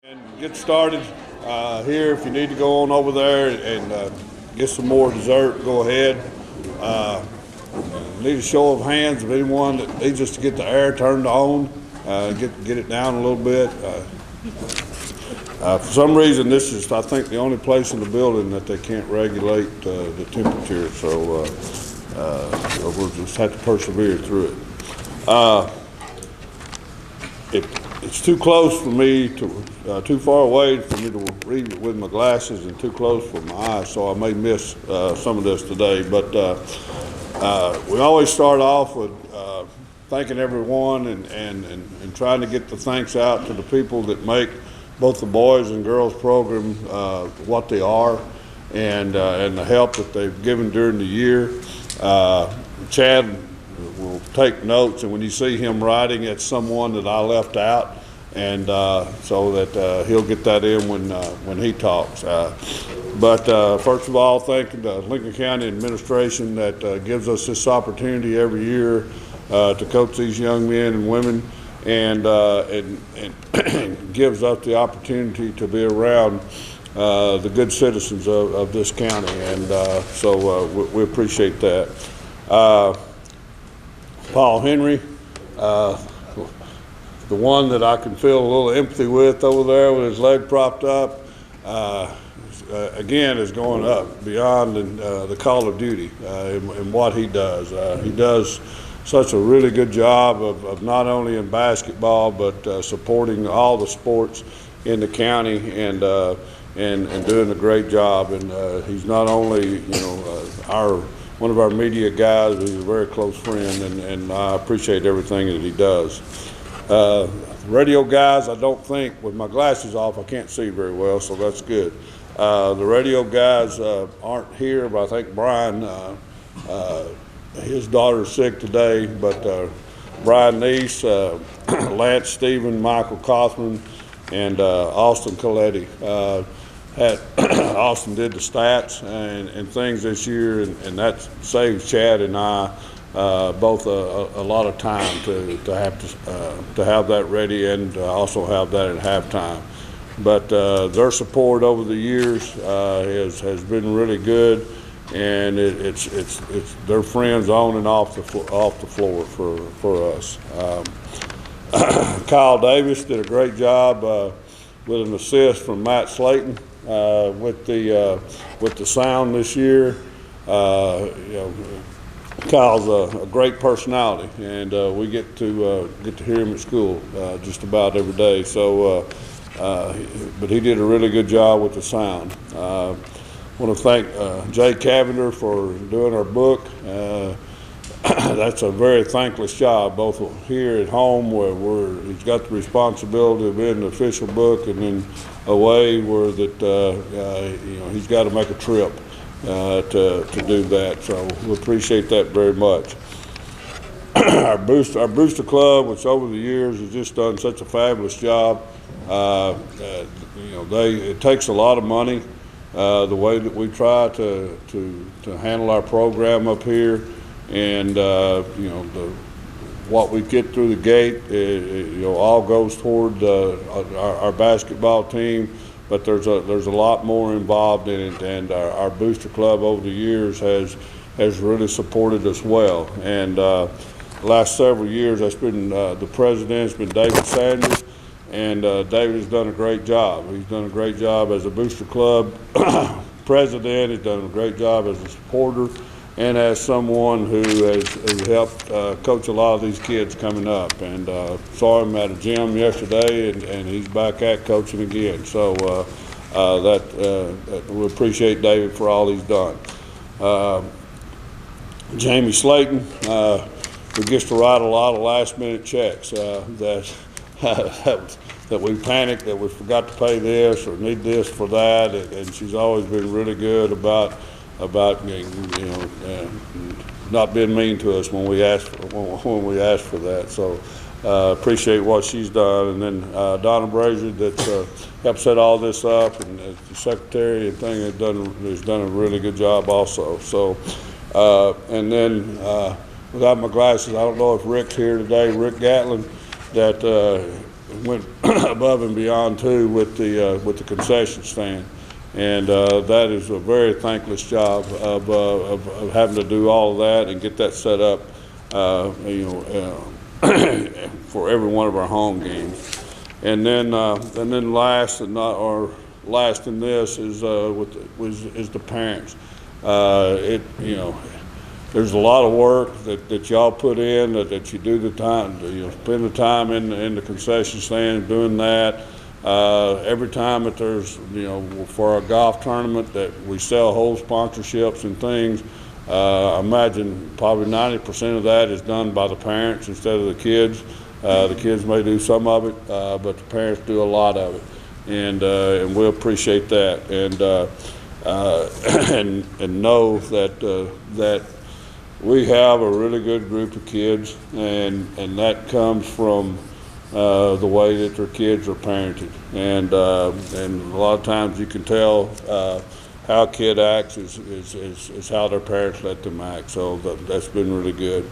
And get started here. If you need to go on over there and get some more dessert, go ahead. Need a show of hands of anyone that needs us to get the air turned on, get it down a little bit. For some reason, this is, I think, the only place in the building that they can't regulate the temperature, so we'll just have to persevere through it. It's too close for me to, too far away for me to read it with my glasses and too close for my eyes, so I may miss some of this today. But we always start off with thanking everyone and trying to get the thanks out to the people that make both the boys and girls program what they are, and the help that they've given during the year. Chad will take notes, and when you see him writing, it's someone that I left out, and so that he'll get that in when he talks. But first of all, thanking the Lincoln County administration that gives us this opportunity every year to coach these young men and women, and gives us the opportunity to be around the good citizens of this county, and so we appreciate that. Paul Henry, the one that I can feel a little empathy with over there with his leg propped up, again is going up beyond the call of duty in what he does. He does such a really good job of not only in basketball but supporting all the sports in the county and doing a great job. And he's not only one of our media guys, he's a very close friend, and I appreciate everything that he does. Radio guys, I don't think, with my glasses off, I can't see very well, so that's good. The radio guys aren't here, but I think Brian, his daughter's sick today, but Brian Neese, Lance Stephen, Michael Kaufman, and Austin Coletti. Austin did the stats and things this year, and that saves Chad and I both a lot of time to have that ready and also have that at halftime. But their support over the years has been really good, and it's their friends on and off the floor for us. Kyle Davis did a great job with an assist from Matt Slayton with the sound this year. Kyle's a great personality, and we get to hear him at school just about every day. So, but he did a really good job with the sound. I want to thank Jay Cavender for doing our book. That's a very thankless job, both here at home where he's got the responsibility of being the official book, and then away where that he's got to make a trip to do that. So we appreciate that very much. Our booster club, which over the years has just done such a fabulous job. It takes a lot of money. The way that we try to handle our program up here. And what we get through the gate, all goes toward our basketball team. But there's a lot more involved in it, and our booster club over the years has really supported us well. And the last several years, that's been the president's been David Sanders, and David has done a great job. He's done a great job as a booster club president. He's done a great job as a supporter, and as someone who has helped coach a lot of these kids coming up. And saw him at a gym yesterday, and he's back at coaching again. So we appreciate David for all he's done. Jamie Slayton, who gets to write a lot of last-minute checks that we panicked that we forgot to pay this or need this for that, and she's always been really good about not being mean to us when we ask for that. So appreciate what she's done. And then Donna Brazier that helped set all this up, and the secretary and thing has done a really good job also. So and then without my glasses, I don't know if Rick's here today. Rick Gatlin, that went above and beyond too with the concession stand, and that is a very thankless job of having to do all of that and get that set up, for every one of our home games. And then last and not or last in this is the parents. There's a lot of work that y'all put in, that you do the time, spend the time in the concession stand doing that. Every time that there's, for our golf tournament that we sell whole sponsorships and things, I imagine probably 90% of that is done by the parents instead of the kids. The kids may do some of it, but the parents do a lot of it, and we appreciate that, and know that we have a really good group of kids, and that comes from the way that their kids are parented, and a lot of times you can tell how a kid acts is how their parents let them act. So that's been really good.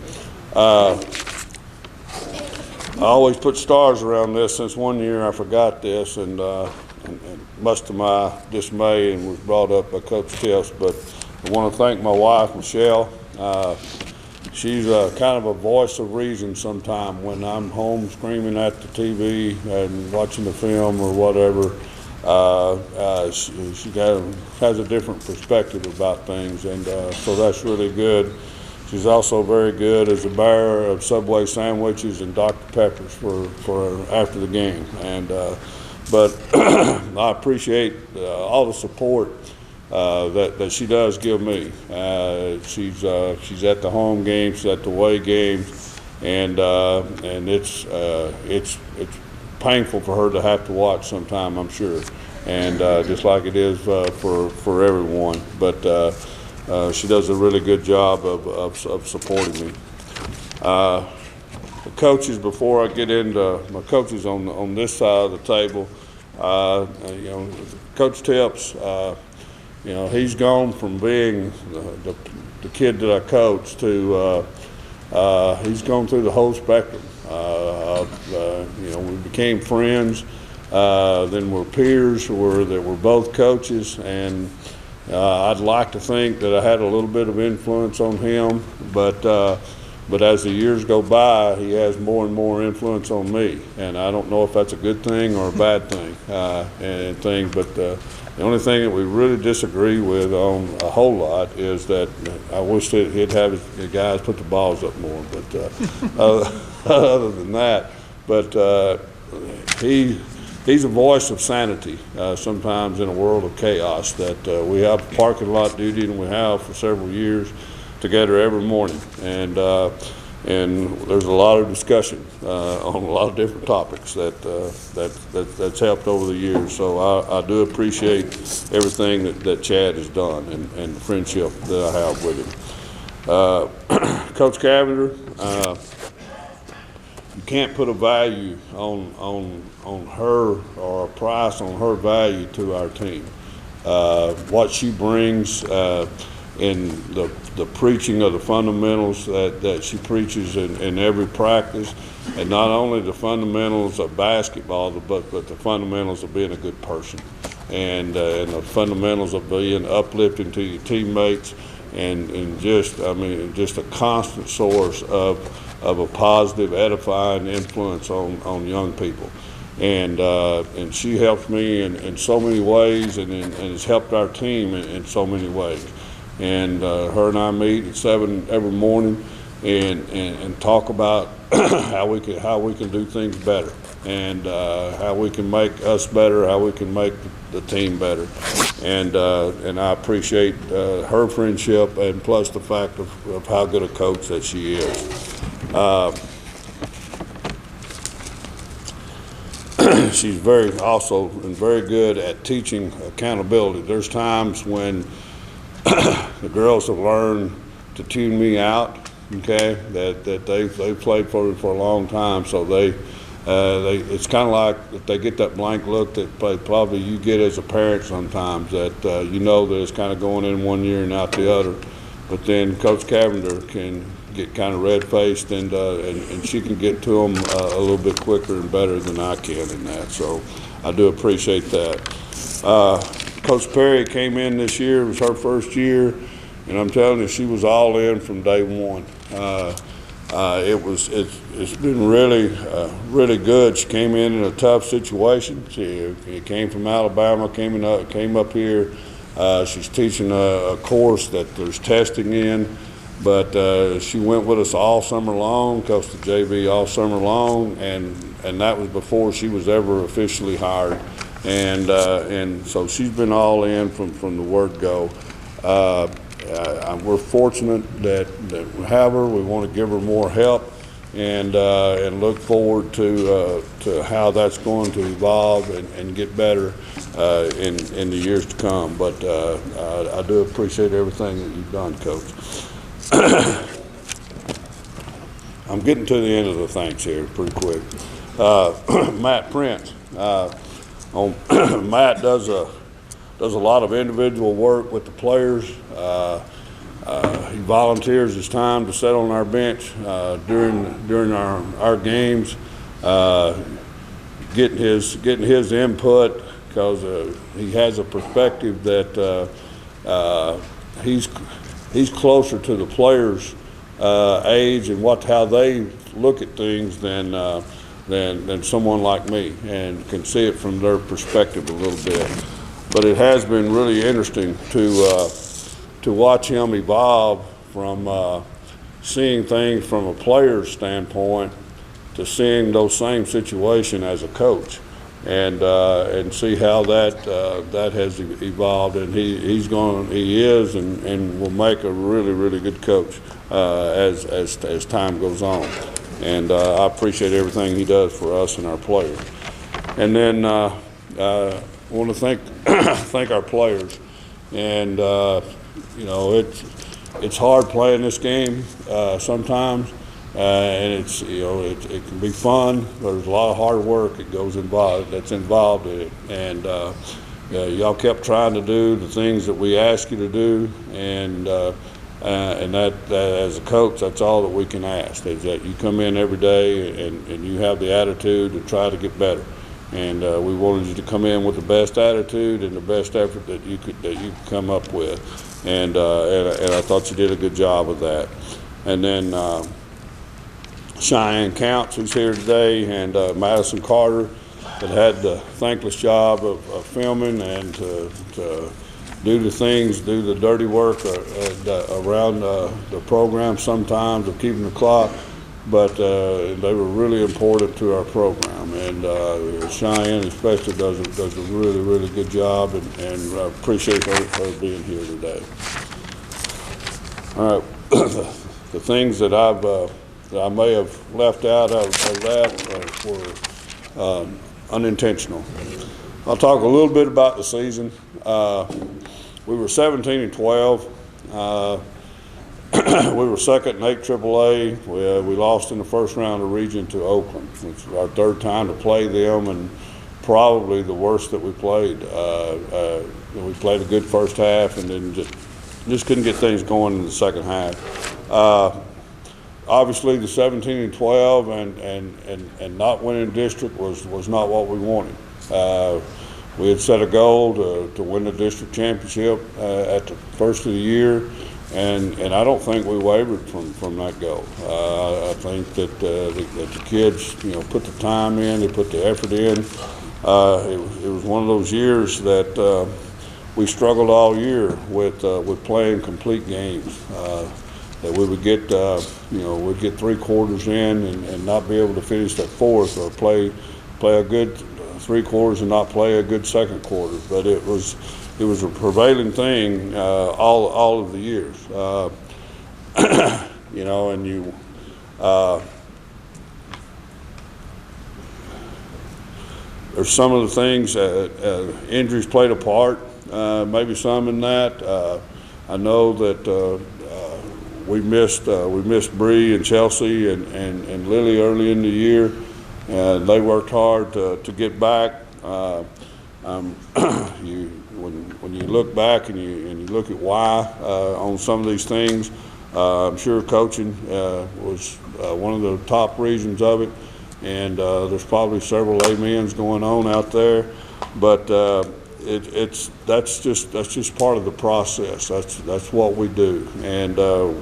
I always put stars around this. Since one year I forgot this, and much to my dismay, and was brought up by Coach Tips. But I want to thank my wife, Michelle. She's kind of a voice of reason sometime when I'm home screaming at the TV and watching the film or whatever. She has a different perspective about things, and so that's really good. She's also very good as a buyer of Subway sandwiches and Dr. Peppers for after the game. But I appreciate all the support that she does give me. She's at the home games, she's at the away games, and it's painful for her to have to watch sometime, I'm sure, and just like it is for everyone. But she does a really good job of supporting me. The coaches, before I get into my coaches on this side of the table, Coach Tips, he's gone from being the kid that I coached to he's gone through the whole spectrum. We became friends, then we're peers, that we're both coaches, and I'd like to think that I had a little bit of influence on him, but as the years go by, he has more and more influence on me, and I don't know if that's a good thing or a bad thing, but the only thing that we really disagree with on a whole lot is that I wish that he'd have the guys put the balls up more, but other than that, he's a voice of sanity sometimes in a world of chaos that we have parking lot duty, and we have for several years together every morning, and there's a lot of discussion on a lot of different topics that's helped over the years. So I do appreciate everything that Chad has done and the friendship that I have with him. Coach Cavender, you can't put a value on her or a price on her value to our team. What she brings in the preaching of the fundamentals that she preaches in every practice, and not only the fundamentals of basketball, but the fundamentals of being a good person, and the fundamentals of being uplifting to your teammates, and just a constant source of a positive, edifying influence on young people. And she helps me in so many ways, and has helped our team in so many ways. And her and I meet at 7 every morning and talk about how we can do things better, and how we can make us better, how we can make the team better. And I appreciate her friendship, and plus the fact of how good a coach that she is. She's very good at teaching accountability. There's times when the girls have learned to tune me out, okay, that they've played for a long time, so it's kind of like if they get that blank look that probably you get as a parent sometimes, that that it's kind of going in one year and out the other. But then Coach Cavender can get kind of red-faced, and she can get to them a little bit quicker and better than I can in that. So I do appreciate that. Coach Perry came in this year. It was her first year, and I'm telling you, she was all in from day one. It's been really good. She came in a tough situation. She came from Alabama, came up here. She's teaching a course that there's testing in, but she went with us all summer long, coached the JV all summer long, and that was before she was ever officially hired. And so she's been all in from the word go. We're fortunate that we have her. We want to give her more help, and look forward to how that's going to evolve and get better in the years to come. But I do appreciate everything that you've done, Coach. I'm getting to the end of the thanks here pretty quick. Matt Prince. Matt does a lot of individual work with the players. He volunteers his time to sit on our bench during our games, getting his input, because he has a perspective that he's closer to the players' age and how they look at things than someone like me, and can see it from their perspective a little bit. But it has been really interesting to watch him evolve from seeing things from a player's standpoint to seeing those same situations as a coach, and see how that has evolved. And he is and will make a really good coach as time goes on. And I appreciate everything he does for us and our players. And then I want to thank our players. And it's hard playing this game sometimes, and it can be fun. There's a lot of hard work that's involved in it. And y'all kept trying to do the things that we asked you to do, and that as a coach, that's all that we can ask, is that you come in every day and you have the attitude to try to get better. And we wanted you to come in with the best attitude and the best effort that you could come up with. And I thought you did a good job of that. And then Cheyenne Counts, who's here today, and Madison Carter, that had the thankless job of filming and to do the dirty work around the program sometimes, of keeping the clock. But they were really important to our program, and Cheyenne especially does a really good job, and I appreciate her being here today. All right, the things that I may have left out of that were unintentional. I'll talk a little bit about the season. We were 17-12. We were second in 8 AAA. We lost in the first round of region to Oakland, which was our third time to play them, and probably the worst that we played. We played a good first half, and then just couldn't get things going in the second half. Obviously, the 17-12 and not winning district was not what we wanted. We had set a goal to win the district championship at the first of the year. And I don't think we wavered from that goal. I think that the kids, put the time in, they put the effort in. It was one of those years that we struggled all year with playing complete games. That we would get, we'd get 3 quarters in and not be able to finish that fourth, or play a good 3 quarters and not play a good second quarter. But it was a prevailing thing all of the years, and there's some of the things, injuries played a part, maybe some in that. I know that we missed Bree and Chelsea and Lily early in the year, and they worked hard to get back. When you look back and you look at why on some of these things, I'm sure coaching was one of the top reasons of it, and there's probably several amens going on out there, but that's just part of the process. That's what we do, and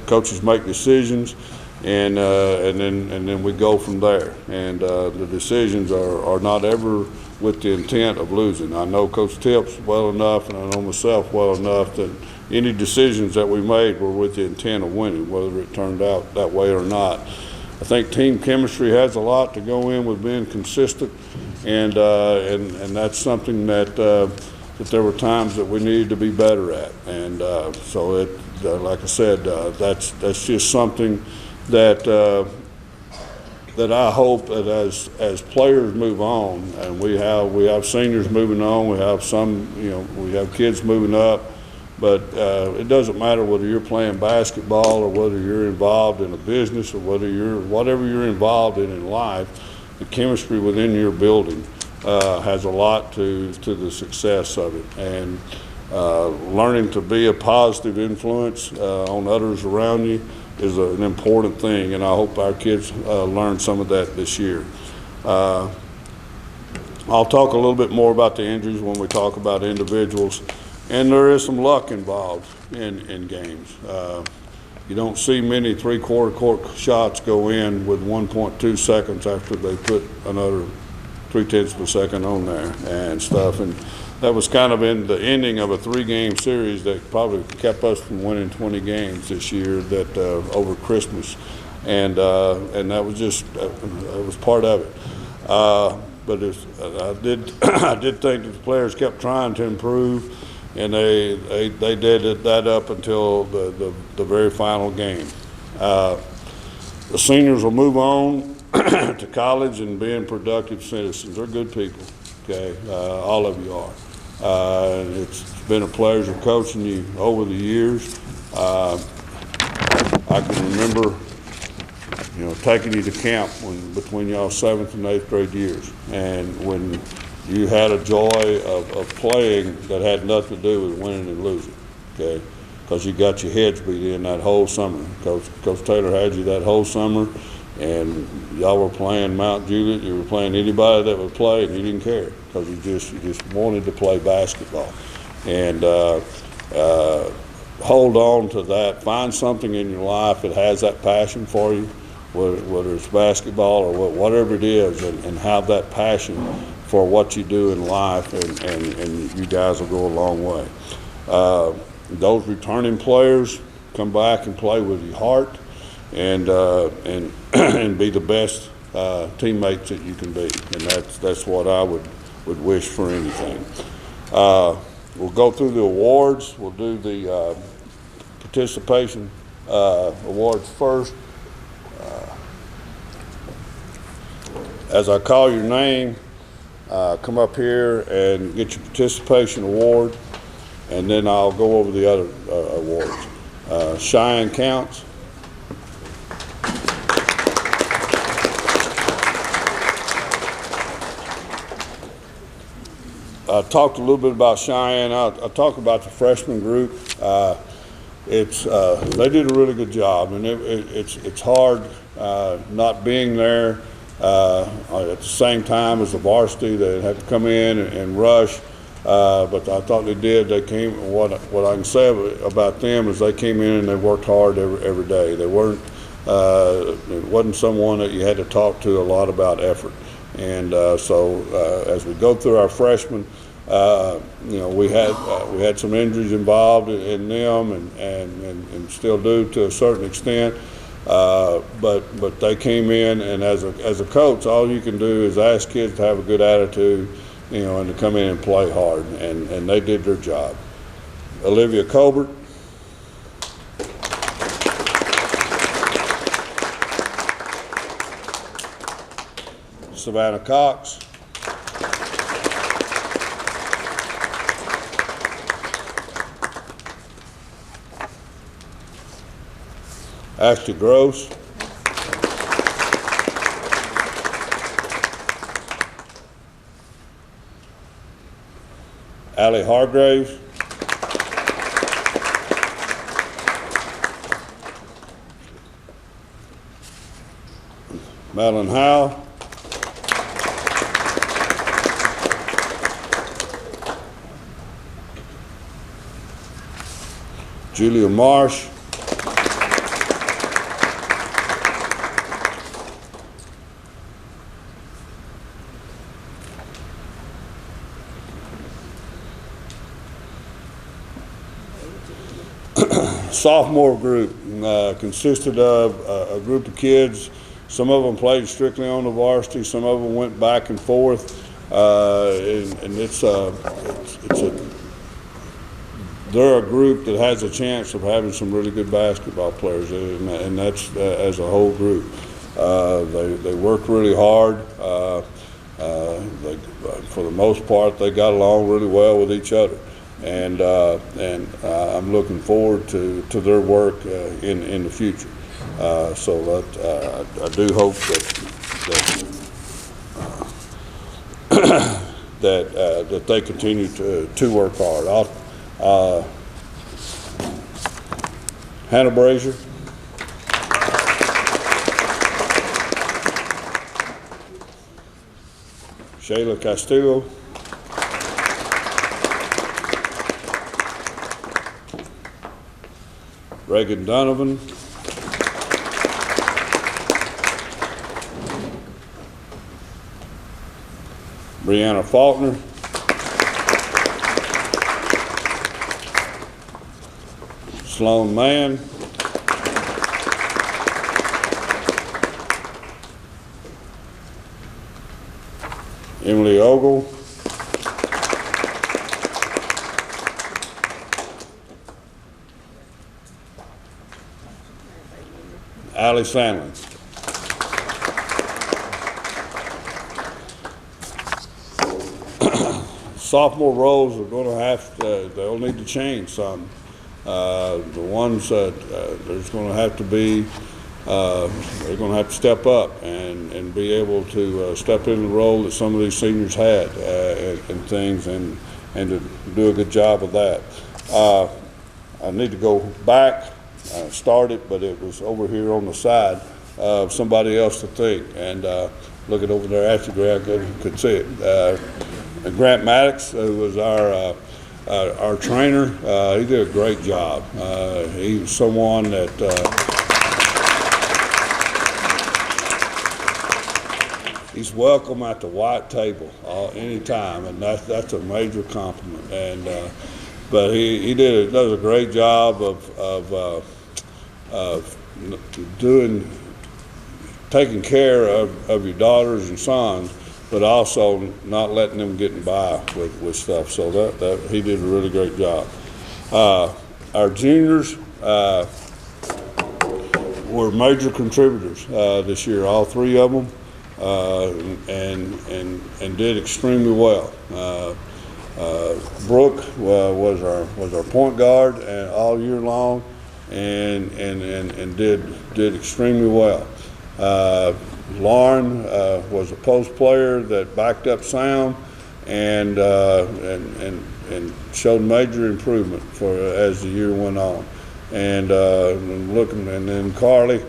coaches make decisions, and then we go from there. And the decisions are not ever with the intent of losing. I know Coach Tips well enough, and I know myself well enough that any decisions that we made were with the intent of winning, whether it turned out that way or not. I think team chemistry has a lot to go in with being consistent, and that's something that there were times that we needed to be better at. And so like I said, that's just something that I hope that as players move on, and we have seniors moving on, we have some, we have kids moving up, but it doesn't matter whether you're playing basketball or whether you're involved in a business or whatever you're involved in life, the chemistry within your building has a lot to the success of it. And learning to be a positive influence on others around you is an important thing, and I hope our kids learn some of that this year. I'll talk a little bit more about the injuries when we talk about individuals, and there is some luck involved in games. You don't see many three-quarter court shots go in with 1.2 seconds after they put another 0.3 of a second on there and stuff, and that was kind of in the ending of a 3-game series that probably kept us from winning 20 games this year over Christmas, and that was just that was part of it. But I did think that the players kept trying to improve, and they did that up until the very final game. The seniors will move on to college and being productive citizens. They're good people, okay? All of you are. It's been a pleasure coaching you over the years. I can remember, taking you to camp between y'all 7th and 8th grade years, and when you had a joy of playing that had nothing to do with winning and losing, okay? Because you got your heads beat in that whole summer. Coach Taylor had you that whole summer, and y'all were playing Mount Juliet. You were playing anybody that would play, and you didn't care because you just wanted to play basketball. And hold on to that. Find something in your life that has that passion for you, whether it's basketball or whatever it is, and have that passion for what you do in life, and you guys will go a long way. Those returning players, come back and play with your heart, and and be the best teammates that you can be, and that's what I would wish for anything. We'll go through the awards. We'll do the participation awards first. As I call your name, come up here and get your participation award, and then I'll go over the other awards. Cheyenne Counts. I talked a little bit about Cheyenne. I'll talk about the freshman group. They did a really good job, and it's hard not being there at the same time as the varsity. They had to come in and rush, but I thought they did. They came. What I can say about them is they came in and they worked hard every day. They weren't. It wasn't someone that you had to talk to a lot about effort. And so as we go through our freshmen, we had some injuries involved in them, and still do to a certain extent. But they came in, and as a coach, all you can do is ask kids to have a good attitude, and to come in and play hard, and they did their job. Olivia Colbert. Savannah Cox. Ashley Gross. Allie Hargraves. Madeline Howe. Julia Marsh. Sophomore group consisted of a group of kids. Some of them played strictly on the varsity. Some of them went back and forth, and they're a group that has a chance of having some really good basketball players, and that's as a whole group. They work really hard. For the most part, they got along really well with each other. And I'm looking forward to their work in the future. So that I do hope that they continue to work hard. Hannah Brazier. Shayla Castillo. Reagan Donovan. Brianna Faulkner. Sloan Mann. Emily Ogle. Allie Sandlin. Sophomore roles are going to they'll need to change some. The ones that there's going to have to be, they're going to have to step up and be able to step in the role that some of these seniors had and things, and to do a good job of that. I need to go back. I started, but it was over here on the side of somebody else to think, and looking over there after Grant could see it. Grant Maddox, who was our trainer, he did a great job. He was someone that he's welcome at the white table anytime, and that's a major compliment. And but he does a great job of taking care of your daughters and sons, but also not letting them get by with stuff. So that he did a really great job. Our juniors were major contributors this year, all three of them, and did extremely well. Brooke was our point guard and all year long, and did extremely well. Lauren was a post player that backed up sound and showed major improvement as the year went on. And then Carly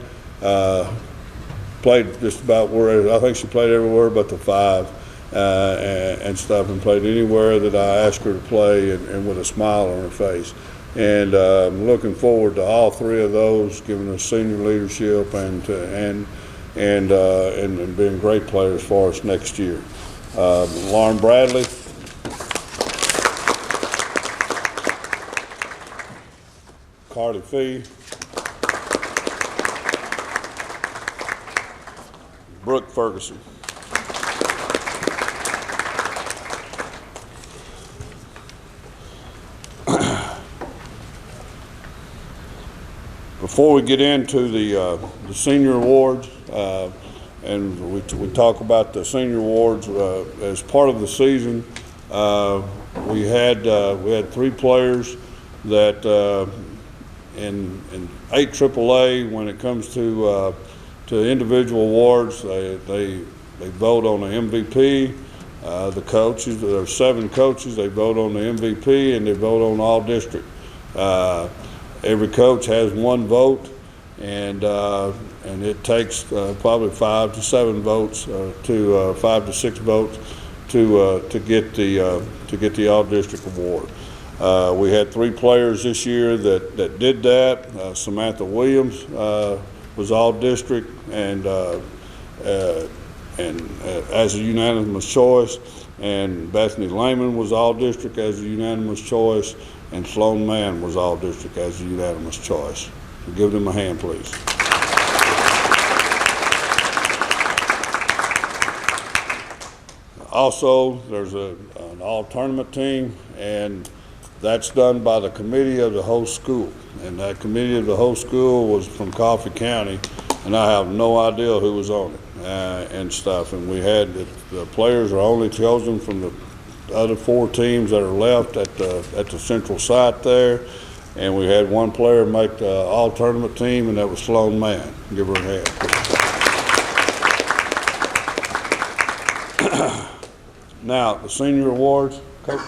played just about where, I think she played everywhere but the five and stuff, and played anywhere that I asked her to play, and with a smile on her face. And I'm looking forward to all three of those giving us senior leadership and being great players for us next year. Lauren Bradley, Carly Fee, Brooke Ferguson. Before we get into the senior awards, and we talk about the senior awards as part of the season, we had three players that in 8 AAA, when it comes to individual awards, they vote on the MVP. The coaches, there are 7 coaches. They vote on the MVP, and they vote on all district. Every coach has 1 vote, and it takes probably 5 to 7 votes to 5 to 6 votes to get the All District Award. We had 3 players this year that did that. Samantha Williams was All District and as a unanimous choice, and Bethany Lehman was All District as a unanimous choice, and Sloan Mann was All District as a unanimous choice. So give them a hand, please. Also, there's an all-tournament team, and that's done by the committee of the whole school. And that committee of the whole school was from Coffee County, and I have no idea who was on it and stuff. And we had the players are only chosen from the other 4 teams that are left at the central site there. And we had 1 player make the all-tournament team, and that was Sloan Mann. Give her a hand. Now, the senior awards, Coach.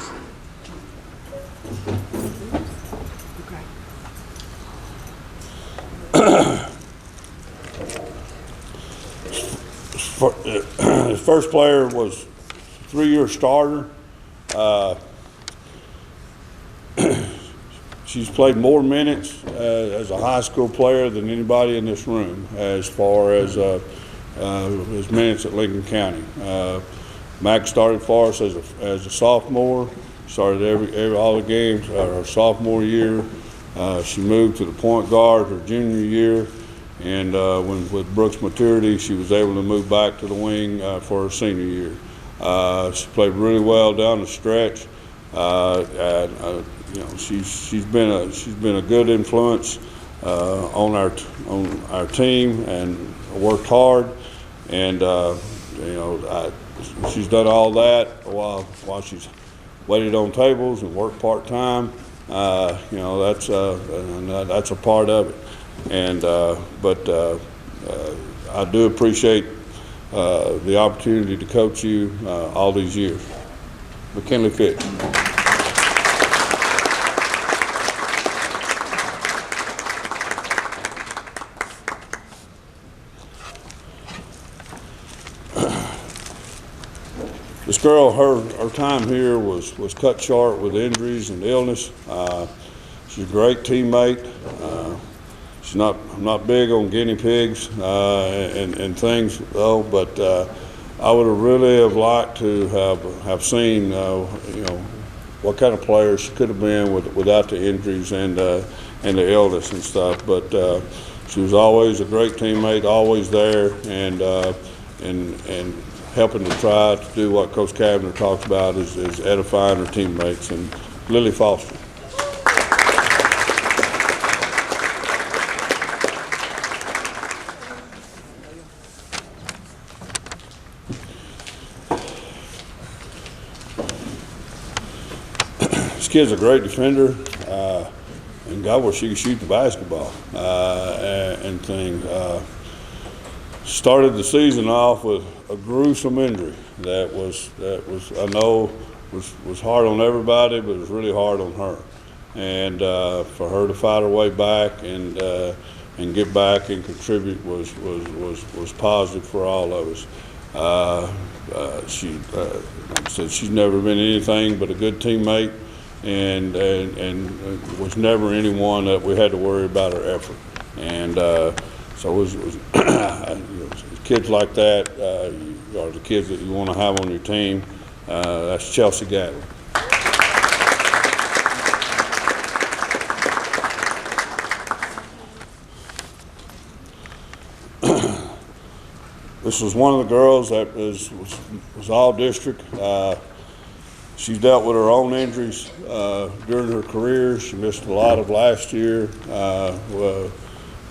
The first player was a 3-year starter. She's played more minutes as a high school player than anybody in this room as far as his minutes at Lincoln County. Max started for us as a sophomore, started all the games her sophomore year. She moved to the point guard her junior year, and with Brooks' maturity, she was able to move back to the wing for her senior year. She played really well down the stretch. She's been a good influence on our team and worked hard, and she's done all that while she's waited on tables and worked part-time. That's a part of it. And but I do appreciate the opportunity to coach you all these years. McKinley Fitch. This girl, her time here was cut short with injuries and illness. She's a great teammate. I'm not big on guinea pigs and things though, but I would have really liked to have seen what kind of player she could have been without the injuries and the illness and stuff. But she was always a great teammate, always there, and helping to try to do what Coach Kavner talks about is edifying her teammates. And Lily Foster. This kid's a great defender, and God, where she can shoot the basketball and things. Started the season off with a gruesome injury that was I know was hard on everybody, but it was really hard on her. And for her to fight her way back and get back and contribute was positive for all of us. She said she's never been anything but a good teammate, and was never anyone that we had to worry about her effort. And so it was kids like that are the kids that you want to have on your team. That's Chelsea Gatlin. This was one of the girls that was all district. She's dealt with her own injuries during her career. She missed a lot of last year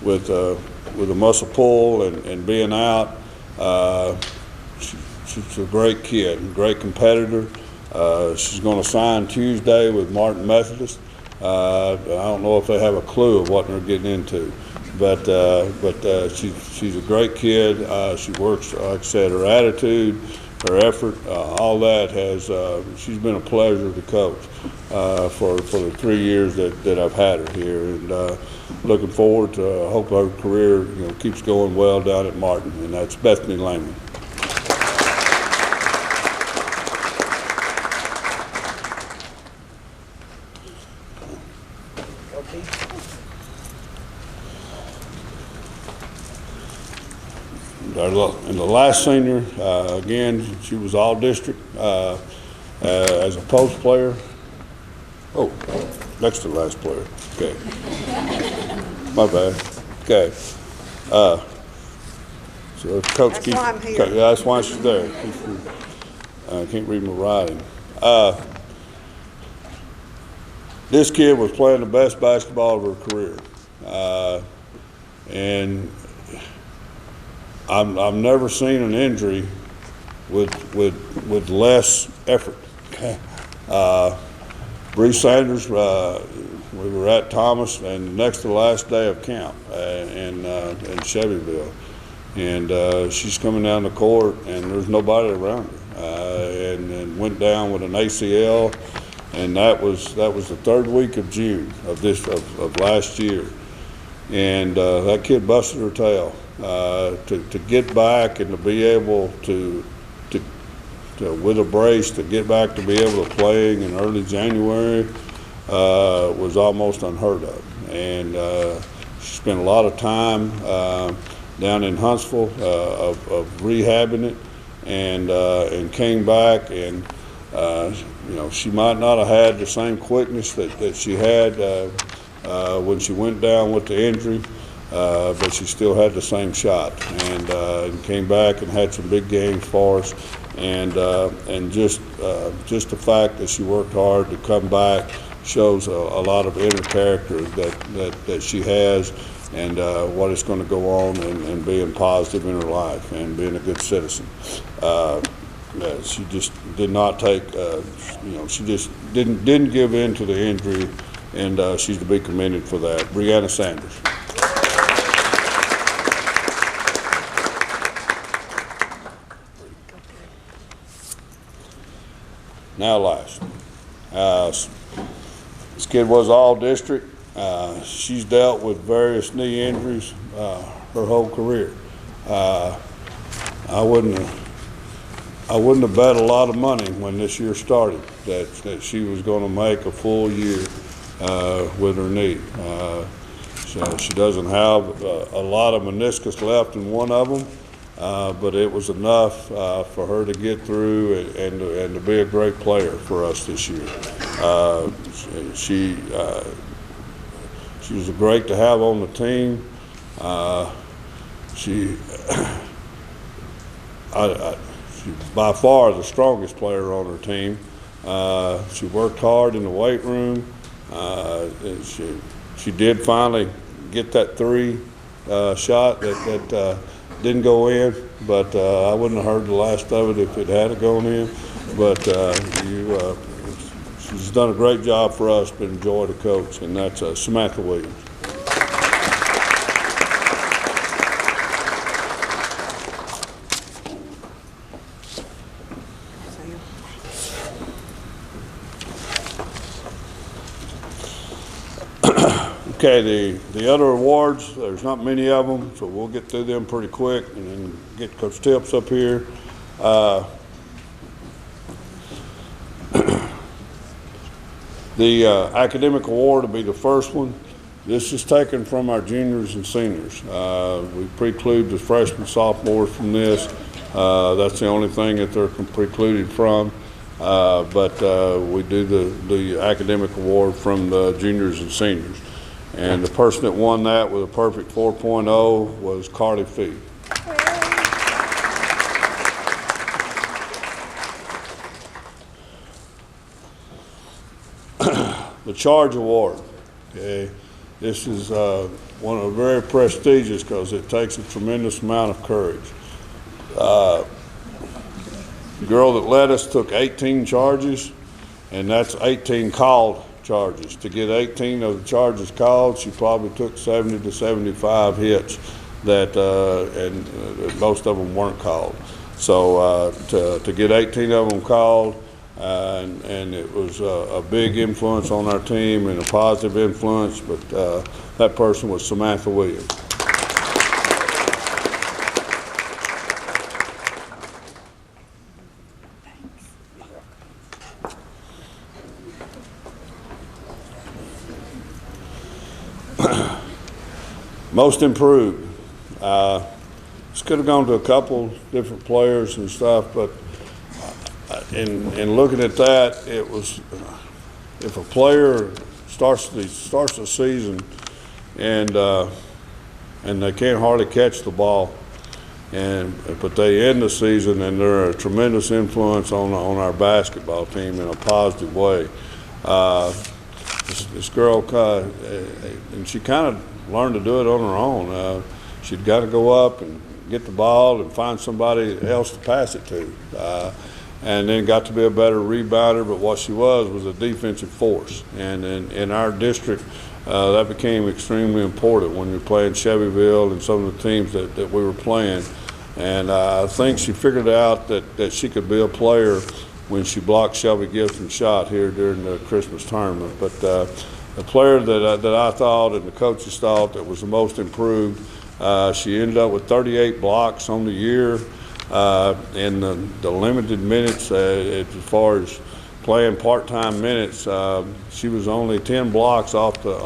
with a muscle pull and being out. She's a great kid, great competitor. She's going to sign Tuesday with Martin Methodist. I don't know if they have a clue of what they're getting into, but she's a great kid. She works, like I said, her attitude her effort, all that has, she's been a pleasure to coach for the 3 years that I've had her here, and looking forward to, hope her career keeps going well down at Martin, and that's Bethany Lehman. And the last senior, again, she was all district as a post player. Oh, next to the last player. Okay. My bad. Okay. So Coach That's keeps. why I'm here. Okay, yeah, that's why she's there. I can't read my writing. This kid was playing the best basketball of her career, and I've never seen an injury with less effort. Bree Sanders, we were at Thomas, and next to the last day of camp in Chevyville, and she's coming down the court, and there's nobody around her, and went down with an ACL, and that was the 3rd week of June of last year, and that kid busted her tail. To get back and to be able to with a brace to get back to be able to playing in early January was almost unheard of, and she spent a lot of time down in Huntsville of rehabbing it, and came back, and she might not have had the same quickness that she had when she went down with the injury. But she still had the same shot, and came back and had some big games for us, and just the fact that she worked hard to come back shows a lot of inner character that she has, and what is going to go on and being positive in her life and being a good citizen. She just did not take, she just didn't give in to the injury, and she's to be commended for that. Brianna Sanders. Now last. This kid was all district. She's dealt with various knee injuries her whole career. I wouldn't have bet a lot of money when this year started that she was going to make a full year with her knee. So she doesn't have a lot of meniscus left in one of them. But it was enough for her to get through and to be a great player for us this year. She was great to have on the team. She's by far the strongest player on her team. She worked hard in the weight room. She did finally get that 3 shot that didn't go in, but I wouldn't have heard the last of it if it had gone in. But she's done a great job for us, been a joy to coach, and that's Samantha Williams. Okay, the other awards, there's not many of them, so we'll get through them pretty quick and then get Coach Tips up here. The academic award will be the first one. This is taken from our juniors and seniors. We preclude the freshmen, sophomores from this. That's the only thing that they're precluded from. But we do the academic award from the juniors and seniors. And the person that won that with a perfect 4.0 was Carly Fee. The Charge Award. Okay, this is one of the very prestigious because it takes a tremendous amount of courage. The girl that led us took 18 charges, and that's 18 called charges. To get 18 of the charges called, she probably took 70 to 75 hits that, and most of them weren't called. So to get 18 of them called, and it was a big influence on our team and a positive influence, but that person was Samantha Williams. Most improved. This could have gone to a couple different players and stuff, but in looking at that, it was if a player starts the season and they can't hardly catch the ball, but they end the season and they're a tremendous influence on our basketball team in a positive way. This girl, and she kind of learned to do it on her own. She'd got to go up and get the ball and find somebody else to pass it to, and then got to be a better rebounder. But what she was a defensive force, and in our district, that became extremely important when you're playing Chevyville and some of the teams that we were playing. And I think she figured out that she could be a player when she blocked Shelby Gibson's shot here during the Christmas tournament. But the player that I thought and the coaches thought that was the most improved, she ended up with 38 blocks on the year. In the limited minutes, as far as playing part-time minutes, she was only 10 blocks off the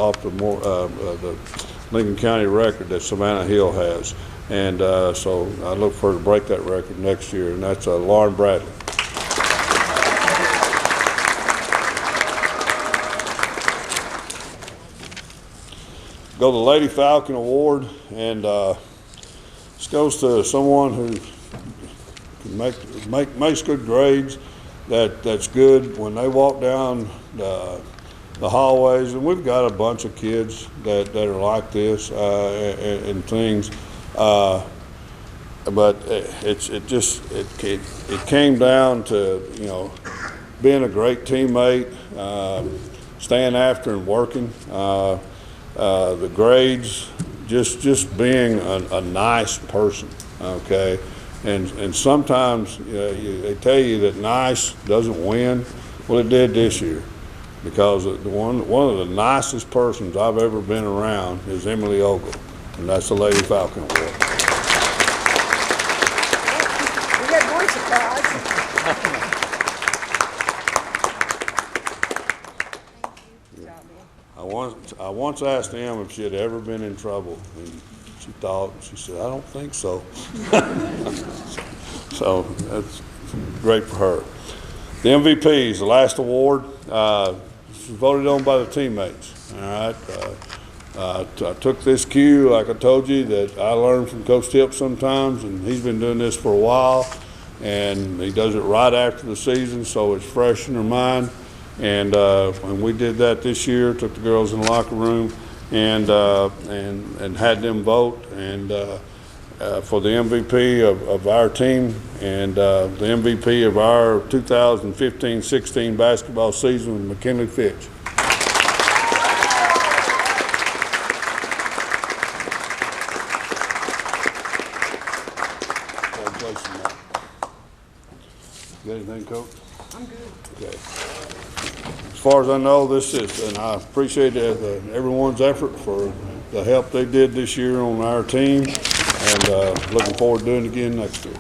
Lincoln County record that Savannah Hill has. And so I look for her to break that record next year, and that's Lauren Bradley. Go to the Lady Falcon Award, and this goes to someone who can makes good grades. That's good when they walk down the hallways, and we've got a bunch of kids that are like this and things. But it came down to being a great teammate, staying after and working. The grades, just being a nice person, okay? And sometimes they tell you that nice doesn't win. Well, it did this year, because one of the nicest persons I've ever been around is Emily Ogle, and that's the Lady Falcon Award. We got one surprise. I once asked Em if she had ever been in trouble, and she said, I don't think so. So that's great for her. The MVP is the last award. This was voted on by the teammates. All right. I took this cue, like I told you, that I learned from Coach Tip sometimes, and he's been doing this for a while, and he does it right after the season, so it's fresh in their mind. And when we did that this year, took the girls in the locker room and had them vote for the MVP of our team and the MVP of our 2015-16 basketball season with McKinley Fitch. You got anything, Coach? I'm good. Okay. As far as I know, this is, and I appreciate everyone's effort for the help they did this year on our team, and looking forward to doing it again next year.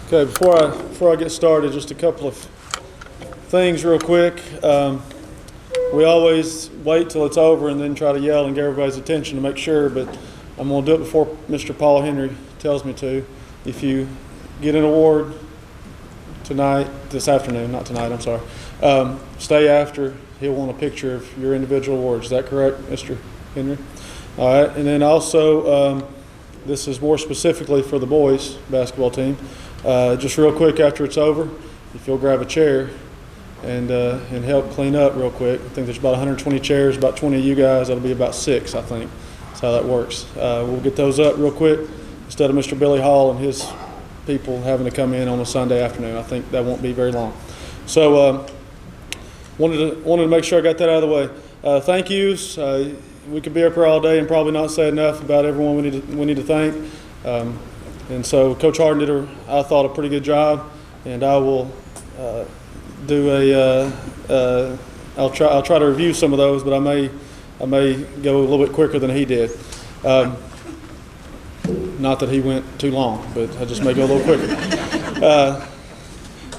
Okay, before I get started, just a couple of things real quick. We always wait till it's over and then try to yell and get everybody's attention to make sure, but I'm going to do it before Mr. Paul Henry tells me to. If you get an award this afternoon, not tonight, I'm sorry, stay after. He'll want a picture of your individual awards. Is that correct, Mr. Henry? All right, and then also, this is more specifically for the boys basketball team. Just real quick after it's over, if you'll grab a chair and help clean up real quick. I think there's about 120 chairs, about 20 of you guys. That'll be about 6, I think. That's how that works. We'll get those up real quick instead of Mr. Billy Hall and his people having to come in on a Sunday afternoon. I think that won't be very long. So wanted to make sure I got that out of the way. thank yous. We could be up here all day and probably not say enough about everyone we need to thank. And so Coach Harden did, I thought, a pretty good job, and I will I'll try to review some of those, but I may go a little bit quicker than he did. Not that he went too long, but I just may go a little quicker.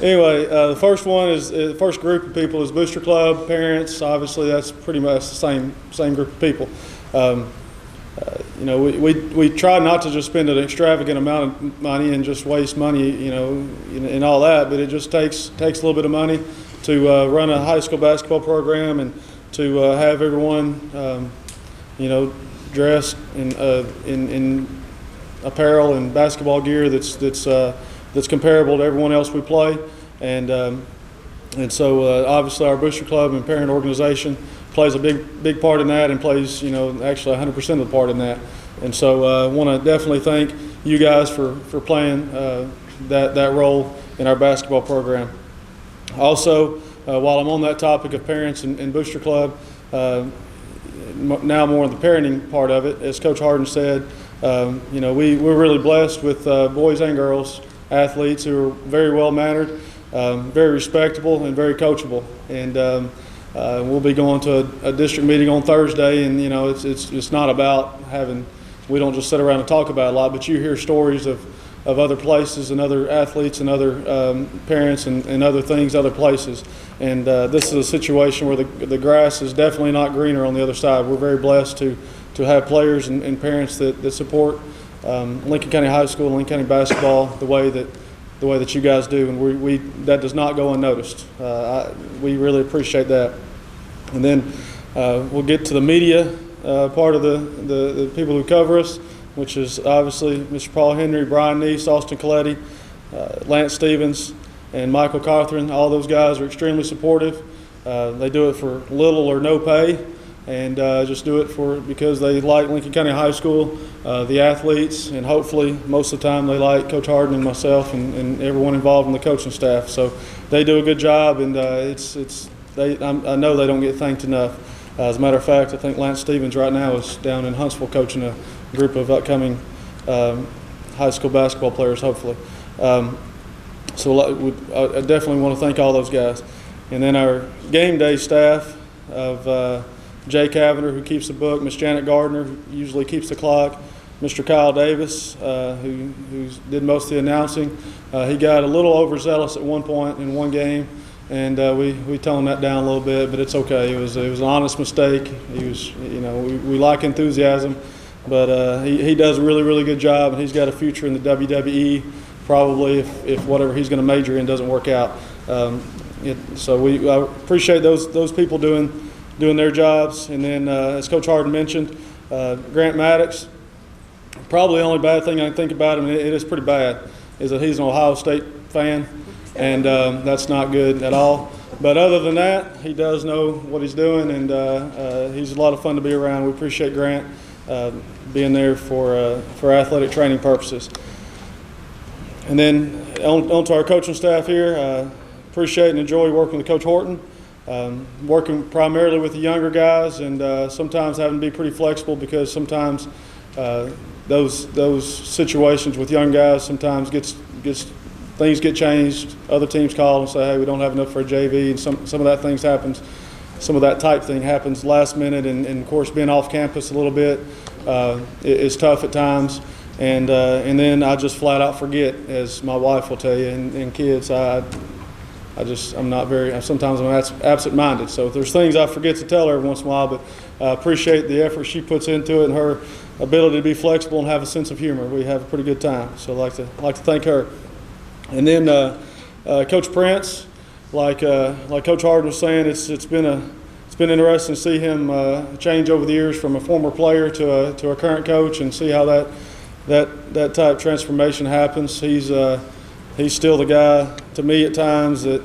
Anyway, the first one is the first group of people is Booster Club parents. Obviously, that's pretty much the same group of people. You know, we try not to just spend an extravagant amount of money and just waste money, you know, and all that. But it just takes a little bit of money to run a high school basketball program and to have everyone, you know, dressed in apparel and basketball gear that's comparable to everyone else we play, and so obviously our Booster Club and parent organization plays a big part in that, and plays, you know, actually 100% of the part in that. And so I want to definitely thank you guys for playing that role in our basketball program. Also, while I'm on that topic of parents and Booster Club, now more on the parenting part of it, as Coach Harden said, you know, we're really blessed with boys and girls athletes who are very well mannered, very respectable, and very coachable. And we'll be going to a district meeting on Thursday, and you know, it's not about having. We don't just sit around and talk about it a lot, but you hear stories of other places and other athletes and other parents and other things, other places. And this is a situation where the grass is definitely not greener on the other side. We're very blessed to have players and parents that support Lincoln County High School and Lincoln County basketball the way that you guys do, and we that does not go unnoticed. We really appreciate that. And then we'll get to the media part of the people who cover us, which is obviously Mr. Paul Henry, Brian Neese, Austin Coletti, Lance Stevens, and Michael Cothran. All those guys are extremely supportive. They do it for little or no pay, and just do it because they like Lincoln County High School, the athletes, and hopefully most of the time they like Coach Harden and myself and everyone involved in the coaching staff. So they do a good job, and I know they don't get thanked enough. As a matter of fact, I think Lance Stevens right now is down in Huntsville coaching a group of upcoming high school basketball players, hopefully. So I definitely want to thank all those guys. And then our game day staff of Jay Cavender, who keeps the book, Miss Janet Gardner, who usually keeps the clock, Mr. Kyle Davis, who did most of the announcing. He got a little overzealous at one point in one game, and we toned that down a little bit, but it's okay. It was an honest mistake. He was, you know, we like enthusiasm, but he does a really, really good job, and he's got a future in the WWE probably if whatever he's going to major in doesn't work out. So I appreciate those people doing their jobs. And then as Coach Harden mentioned, Grant Maddox, probably the only bad thing I can think about him, and it is pretty bad, is that he's an Ohio State fan, and that's not good at all. But other than that, he does know what he's doing, and he's a lot of fun to be around. We appreciate Grant being there for athletic training purposes. And then on to our coaching staff here. Appreciate and enjoy working with Coach Horton. Working primarily with the younger guys, and sometimes having to be pretty flexible, because sometimes those situations with young guys sometimes things get changed. Other teams call and say, hey, we don't have enough for a JV, and some of that things happens. Some of that type thing happens last minute, and of course being off campus a little bit is tough at times. And then I just flat out forget, as my wife will tell you, and kids. Sometimes I'm absent-minded. So if there's things I forget to tell her every once in a while, but I appreciate the effort she puts into it and her ability to be flexible and have a sense of humor. We have a pretty good time. So I'd like to thank her. And then Coach Prince, like Coach Harden was saying, it's been interesting to see him change over the years from a former player to a current coach, and see how that type of transformation happens. He's still the guy to me at times that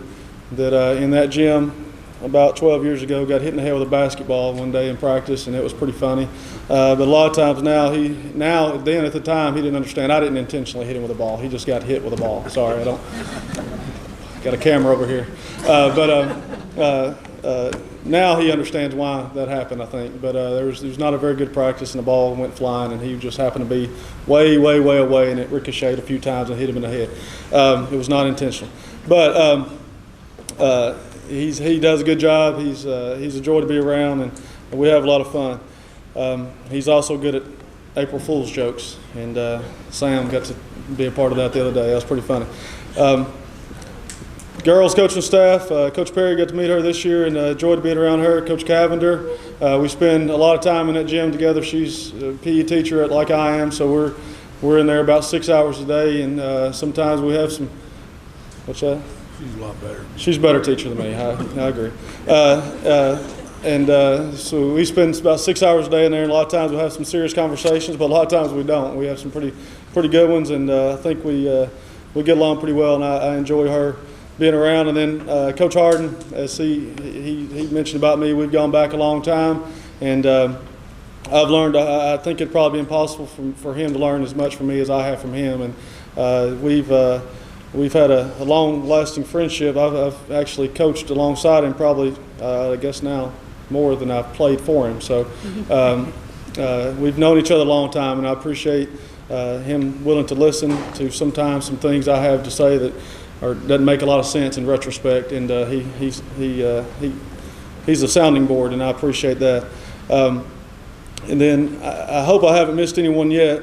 in that gym about 12 years ago got hit in the head with a basketball one day in practice, and it was pretty funny. But a lot of times then at the time he didn't understand. I didn't intentionally hit him with a ball. He just got hit with a ball. Sorry, I don't got a camera over here. But now he understands why that happened, I think. But there was not a very good practice, and the ball went flying, and he just happened to be way, way, way away, and it ricocheted a few times and hit him in the head. It was not intentional. But he does a good job. He's a joy to be around, and we have a lot of fun. He's also good at April Fool's jokes, and Sam got to be a part of that the other day. That was pretty funny. Girls coaching staff, Coach Perry got to meet her this year and enjoyed being around her. Coach Cavender, we spend a lot of time in that gym together. She's a PE teacher like I am, so we're in there about 6 hours a day, and sometimes we have some. What's that? She's a lot better. She's a better teacher than me. I agree. So we spend about 6 hours a day in there, and a lot of times we'll have some serious conversations, but a lot of times we don't. We have some pretty good ones, and I think we get along pretty well, and I enjoy her being around. And then Coach Harden, as he mentioned about me, we've gone back a long time, and I've learned. I think it'd probably be impossible for him to learn as much from me as I have from him, and we've had a long-lasting friendship. I've actually coached alongside him probably, I guess now, more than I've played for him. So we've known each other a long time, and I appreciate him willing to listen to sometimes some things I have to say that doesn't make a lot of sense in retrospect. And he's a sounding board, and I appreciate that. And then I hope I haven't missed anyone yet.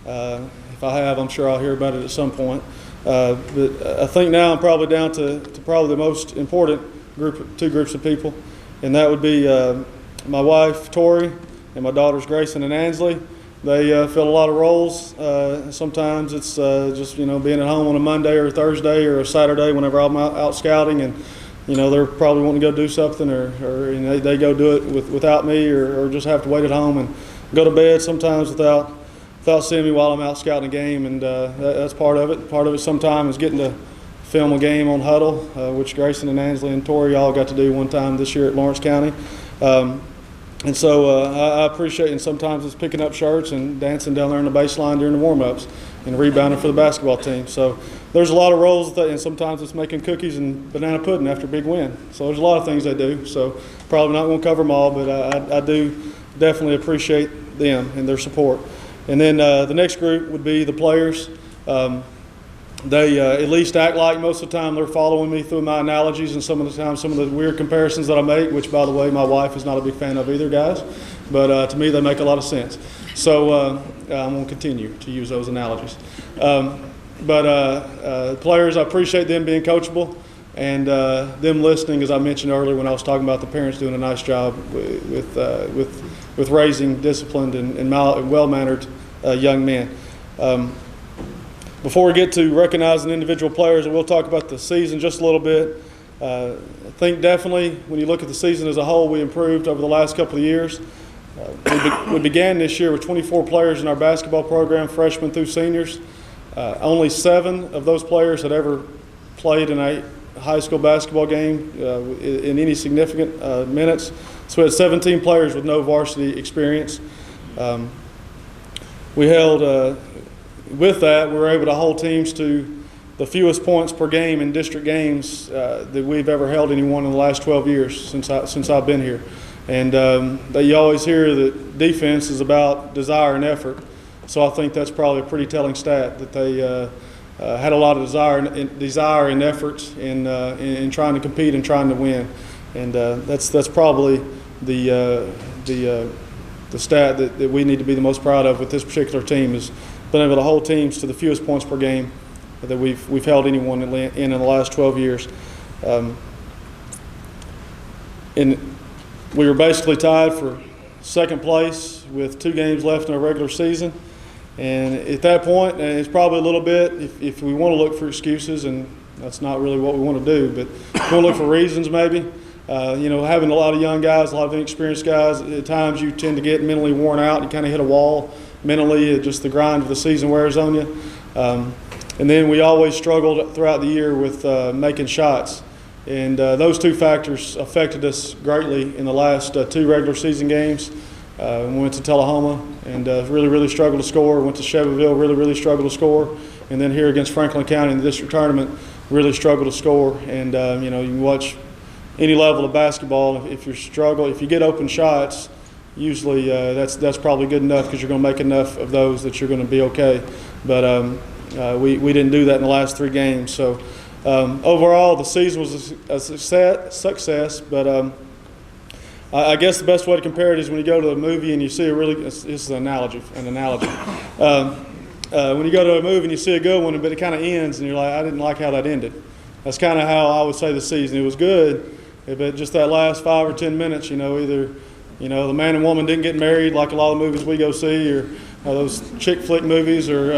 If I have, I'm sure I'll hear about it at some point. But I think now I'm probably down to probably the most important two groups of people, and that would be my wife Tori and my daughters Grayson and Ansley. They fill a lot of roles. Sometimes it's just being at home on a Monday or a Thursday or a Saturday whenever I'm out scouting, and they're probably wanting to go do something, or they go do it without me, or just have to wait at home and go to bed sometimes without seeing me while I'm out scouting a game, and that's part of it. Part of it sometimes is getting to film a game on Huddle, which Grayson and Ansley and Tori all got to do one time this year at Lawrence County. And so I appreciate, and sometimes it's picking up shirts and dancing down there on the baseline during the warm-ups and rebounding for the basketball team. So there's a lot of roles, and sometimes it's making cookies and banana pudding after a big win. So there's a lot of things they do. So probably not going to cover them all, but I do definitely appreciate them and their support. And then the next group would be the players. They at least act like most of the time they're following me through my analogies, and some of the time some of the weird comparisons that I make, which, by the way, my wife is not a big fan of either, guys. But to me, they make a lot of sense. So I'm going to continue to use those analogies. Players, I appreciate them being coachable and them listening, as I mentioned earlier when I was talking about the parents doing a nice job with raising disciplined and well-mannered young men. Before we get to recognizing individual players, we'll talk about the season just a little bit. I think definitely when you look at the season as a whole, we improved over the last couple of years. We began this year with 24 players in our basketball program, freshmen through seniors. Only 7 of those players had ever played in a high school basketball game in any significant minutes. So we had 17 players with no varsity experience. With that, we were able to hold teams to the fewest points per game in district games that we've ever held anyone in the last 12 years since I've been here. And you always hear that defense is about desire and effort. So I think that's probably a pretty telling stat, that they had a lot of desire and effort in trying to compete and trying to win. And that's probably the stat that we need to be the most proud of with this particular team, is been able to hold teams to the fewest points per game that we've held anyone in the last 12 years. And we were basically tied for second place with 2 games left in our regular season. And at that point, and it's probably a little bit, if we want to look for excuses, and that's not really what we want to do, but if we want to look for reasons maybe, having a lot of young guys, a lot of inexperienced guys, at times you tend to get mentally worn out. You kind of hit a wall mentally, just the grind of the season wears on you. And then we always struggled throughout the year with making shots. And those 2 factors affected us greatly in the last 2 regular season games. We went to Tullahoma and really struggled to score. Went to Shelbyville, really struggled to score. And then here against Franklin County in the district tournament, really struggled to score. And, you can watch any level of basketball. If you struggle, if you get open shots, usually that's probably good enough because you're going to make enough of those that you're going to be okay. But we didn't do that in the last 3 games. So overall, the season was a success. But I guess the best way to compare it is when you go to a movie and you see this is an analogy. When you go to a movie and you see a good one, but it kind of ends, and you're like, I didn't like how that ended. That's kind of how I would say the season. It was good, but just that last 5 or 10 minutes, either the man and woman didn't get married like a lot of movies we go see, or those chick flick movies, or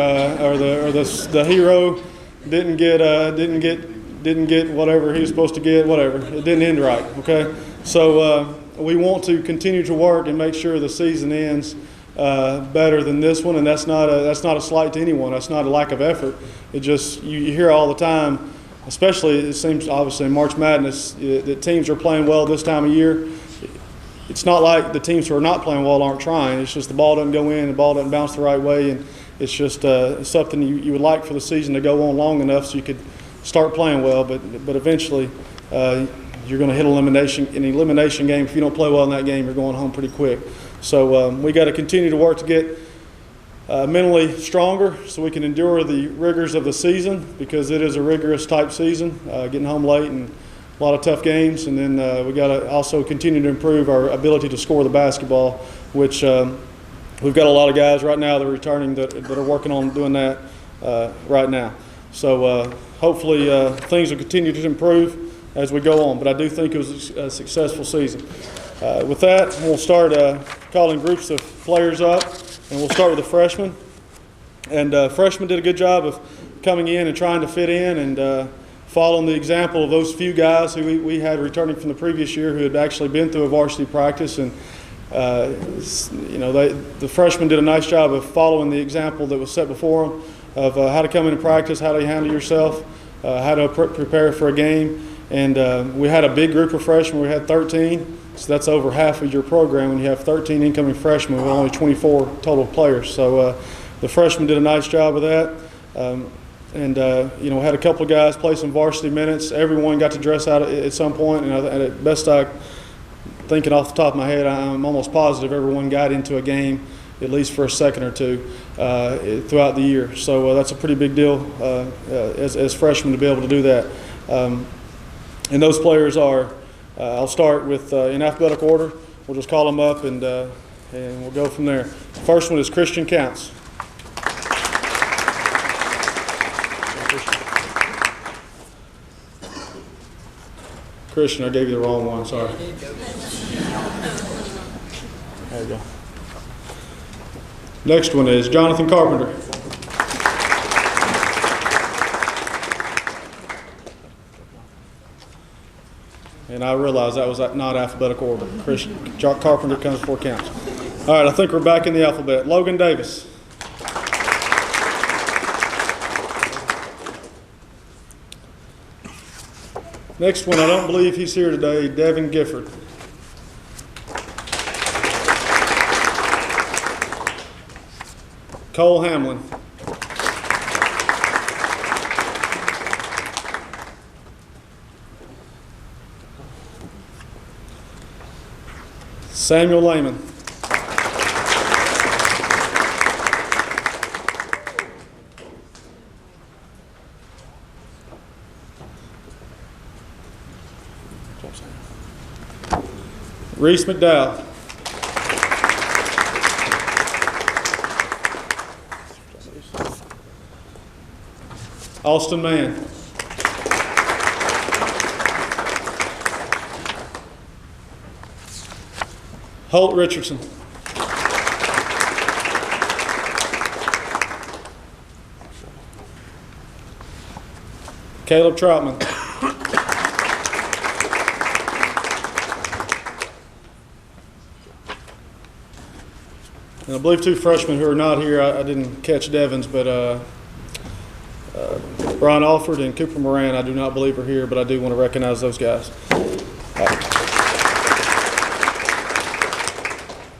the hero didn't get whatever he was supposed to get, whatever. It didn't end right. Okay, so we want to continue to work and make sure the season ends better than this one, and that's not a slight to anyone. That's not a lack of effort. It just you hear all the time, especially it seems obviously in March Madness that teams are playing well this time of year. It's not like the teams who are not playing well aren't trying. It's just the ball doesn't go in, the ball doesn't bounce the right way, and it's just something you would like for the season to go on long enough so you could start playing well. But eventually you're going to hit an elimination game. If you don't play well in that game, you're going home pretty quick. So we got to continue to work to get mentally stronger so we can endure the rigors of the season, because it is a rigorous type season, getting home late and a lot of tough games. And then we got to also continue to improve our ability to score the basketball, which we've got a lot of guys right now that are returning that are working on doing that right now. So hopefully things will continue to improve as we go on. But I do think it was a successful season. With that, we'll start calling groups of players up, and we'll start with the freshmen. And freshmen did a good job of coming in and trying to fit in and following the example of those few guys who we had returning from the previous year who had actually been through a varsity practice. And the freshmen did a nice job of following the example that was set before them of how to come into practice, how to handle yourself, how to prepare for a game. And we had a big group of freshmen. We had 13. So that's over half of your program when you have 13 incoming freshmen with only 24 total players. So the freshmen did a nice job of that. We had a couple of guys play some varsity minutes. Everyone got to dress out at some point. And at best thinking off the top of my head, I'm almost positive everyone got into a game at least for a second or two throughout the year. So that's a pretty big deal as freshmen to be able to do that. And those players are, I'll start with in alphabetical order. We'll just call them up and we'll go from there. First one is Christian Counts. Christian, I gave you the wrong one, sorry. There you go. Next one is Jonathan Carpenter. And I realize that was not alphabetical order. Christian Carpenter comes before Counts. All right, I think we're back in the alphabet. Logan Davis. Next one, I don't believe he's here today, Devin Gifford. Cole Hamlin. Samuel Lehman. Reese McDowell. Austin Mann. Holt Richardson. Caleb Troutman. And I believe two freshmen who are not here. I didn't catch Devon's, but Brian Alford and Cooper Moran, I do not believe are here, but I do want to recognize those guys.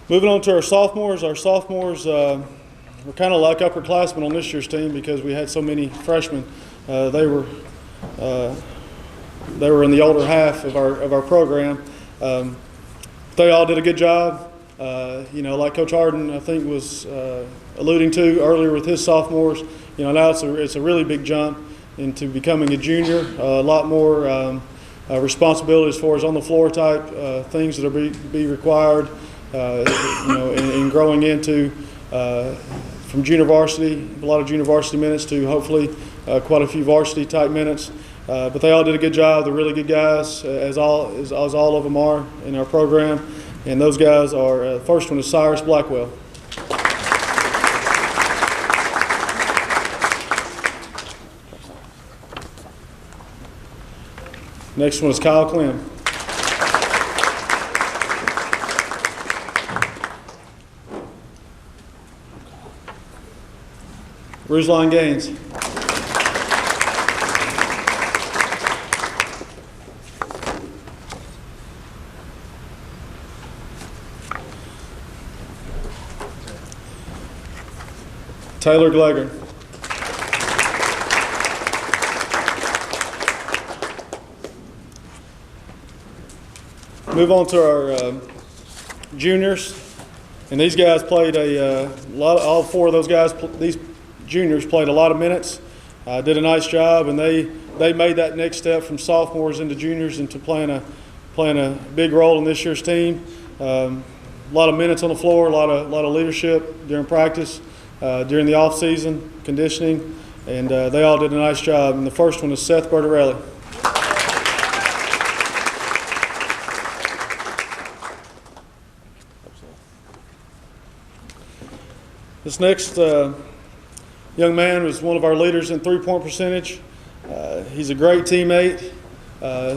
Moving on to our sophomores. Our sophomores were kind of like upperclassmen on this year's team because we had so many freshmen. They were they were in the older half of our program. They all did a good job. Like Coach Harden, I think, was alluding to earlier with his sophomores. Now it's a really big jump into becoming a junior. A lot more responsibility as far as on the floor type things that are be required. In growing into from junior varsity, a lot of junior varsity minutes to hopefully quite a few varsity type minutes. But they all did a good job. They're really good guys, as all of them are in our program. And those guys are, the first one is Cyrus Blackwell. Next one is Kyle Clem. Ruslan Gaines. Taylor Glegor. Move on to our juniors, and these guys played a lot. All four of those guys, these juniors, played a lot of minutes. Did a nice job, and they made that next step from sophomores into juniors into playing a big role in this year's team. A lot of minutes on the floor, a lot of leadership during practice. During the off-season conditioning, and they all did a nice job. And the first one is Seth Bertarelli. This next young man was one of our leaders in three-point percentage. He's a great teammate,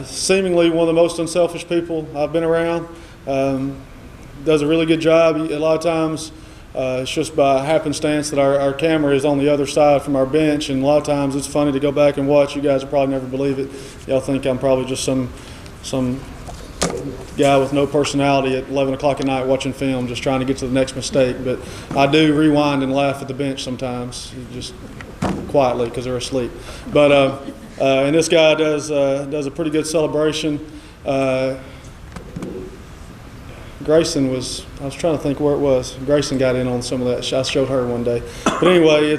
seemingly one of the most unselfish people I've been around. Does a really good job. A lot of times, it's just by happenstance that our camera is on the other side from our bench, and a lot of times it's funny to go back and watch. You guys will probably never believe it. Y'all think I'm probably just some guy with no personality at 11 o'clock at night watching film, just trying to get to the next mistake. But I do rewind and laugh at the bench sometimes, just quietly because they're asleep. But and this guy does a pretty good celebration. Grayson I was trying to think where it was. Grayson got in on some of that. I showed her one day. But anyway,